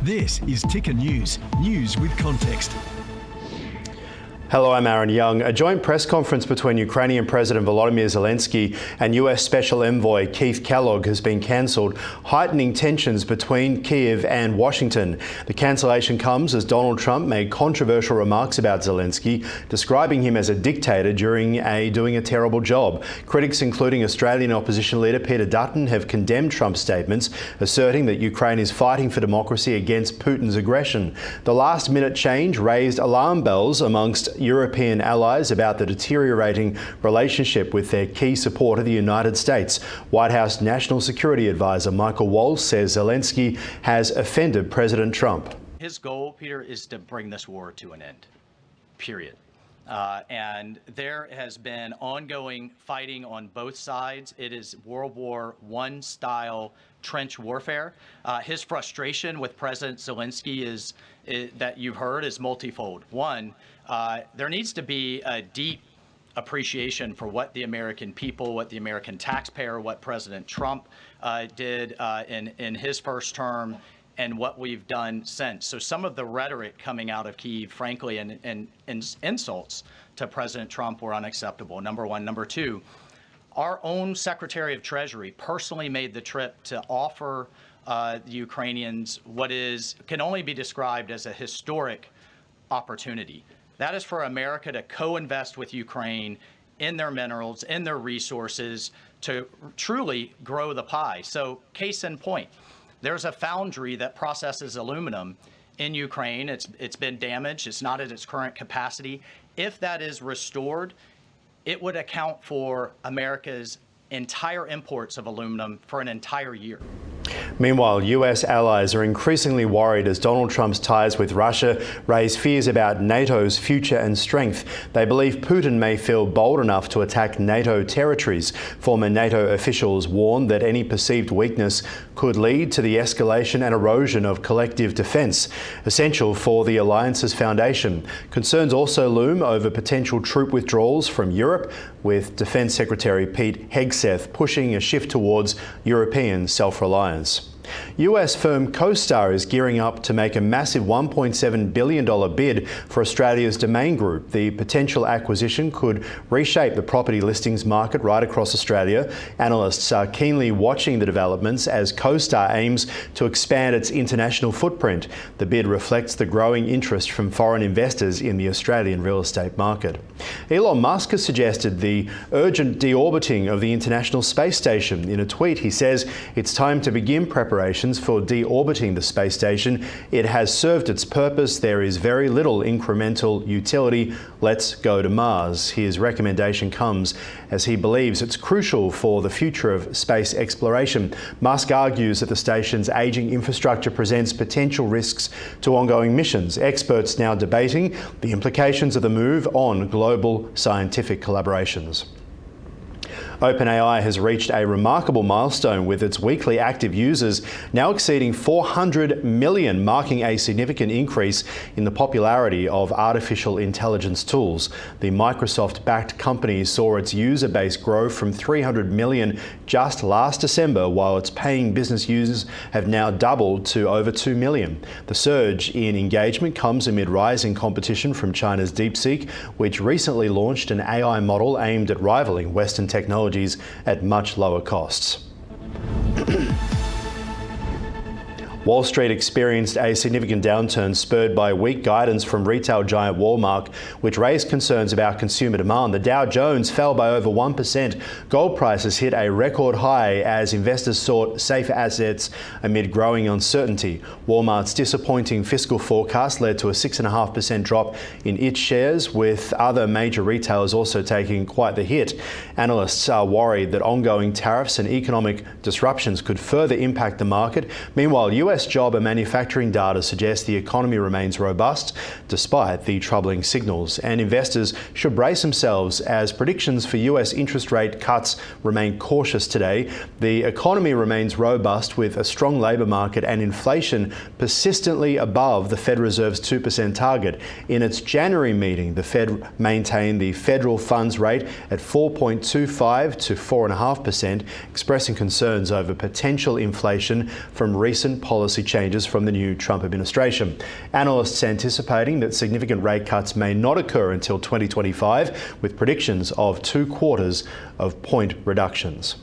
This is Ticker News, news with context. Hello, I'm Aaron Young. A joint press conference between Ukrainian President Volodymyr Zelenskyy and US Special Envoy Keith Kellogg has been cancelled, heightening tensions between Kyiv and Washington. The cancellation comes as Donald Trump made controversial remarks about Zelenskyy, describing him as a dictator doing a terrible job. Critics, including Australian opposition leader Peter Dutton, have condemned Trump's statements, asserting that Ukraine is fighting for democracy against Putin's aggression. The last-minute change raised alarm bells amongst European allies about the deteriorating relationship with their key supporter, the United States. White House National Security Advisor Michael Waltz says Zelenskyy has offended President Trump. His goal, Peter, is to bring this war to an end, period. And there has been ongoing fighting on both sides. It is World War I style trench warfare. His frustration with President Zelenskyy is that you've heard is multifold. One, there needs to be a deep appreciation for what the American people, what the American taxpayer, what President Trump did in his first term, and what we've done since. So some of the rhetoric coming out of Kyiv, frankly, and insults to President Trump were unacceptable, number one. Number two, our own Secretary of Treasury personally made the trip to offer the Ukrainians what can only be described as a historic opportunity. That is for America to co-invest with Ukraine in their minerals, in their resources, to truly grow the pie. So case in point, there's a foundry that processes aluminum in Ukraine. It's been damaged. It's not at its current capacity. If that is restored, it would account for America's entire imports of aluminum for an entire year. Meanwhile, US allies are increasingly worried as Donald Trump's ties with Russia raise fears about NATO's future and strength. They believe Putin may feel bold enough to attack NATO territories. Former NATO officials warn that any perceived weakness could lead to the escalation and erosion of collective defence, essential for the alliance's foundation. Concerns also loom over potential troop withdrawals from Europe, with Defence Secretary Pete Hegseth pushing a shift towards European self-reliance. US firm CoStar is gearing up to make a massive $1.7 billion bid for Australia's Domain Group. The potential acquisition could reshape the property listings market right across Australia. Analysts are keenly watching the developments as CoStar aims to expand its international footprint. The bid reflects the growing interest from foreign investors in the Australian real estate market. Elon Musk has suggested the urgent deorbiting of the International Space Station. In a tweet, he says it's time to begin preparations for deorbiting the space station. It has served its purpose. There is very little incremental utility. Let's go to Mars. His recommendation comes as he believes it's crucial for the future of space exploration. Musk argues that the station's aging infrastructure presents potential risks to ongoing missions. Experts now debating the implications of the move on global scientific collaborations. OpenAI has reached a remarkable milestone with its weekly active users now exceeding 400 million, marking a significant increase in the popularity of artificial intelligence tools. The Microsoft-backed company saw its user base grow from 300 million just last December, while its paying business users have now doubled to over 2 million. The surge in engagement comes amid rising competition from China's DeepSeek, which recently launched an AI model aimed at rivaling Western technologies at much lower costs. Wall Street experienced a significant downturn spurred by weak guidance from retail giant Walmart, which raised concerns about consumer demand. The Dow Jones fell by over 1%. Gold prices hit a record high as investors sought safer assets amid growing uncertainty. Walmart's disappointing fiscal forecast led to a 6.5% drop in its shares, with other major retailers also taking quite the hit. Analysts are worried that ongoing tariffs and economic disruptions could further impact the market. Meanwhile, US job and manufacturing data suggests the economy remains robust despite the troubling signals, and investors should brace themselves as predictions for US interest rate cuts remain cautious today. The economy remains robust with a strong labour market and inflation persistently above the Fed Reserve's 2% target. In its January meeting, the Fed maintained the federal funds rate at 4.25 to 4.5%, expressing concerns over potential inflation from recent policy policy changes from the new Trump administration. Analysts anticipating that significant rate cuts may not occur until 2025, with predictions of 2/4 of point reductions.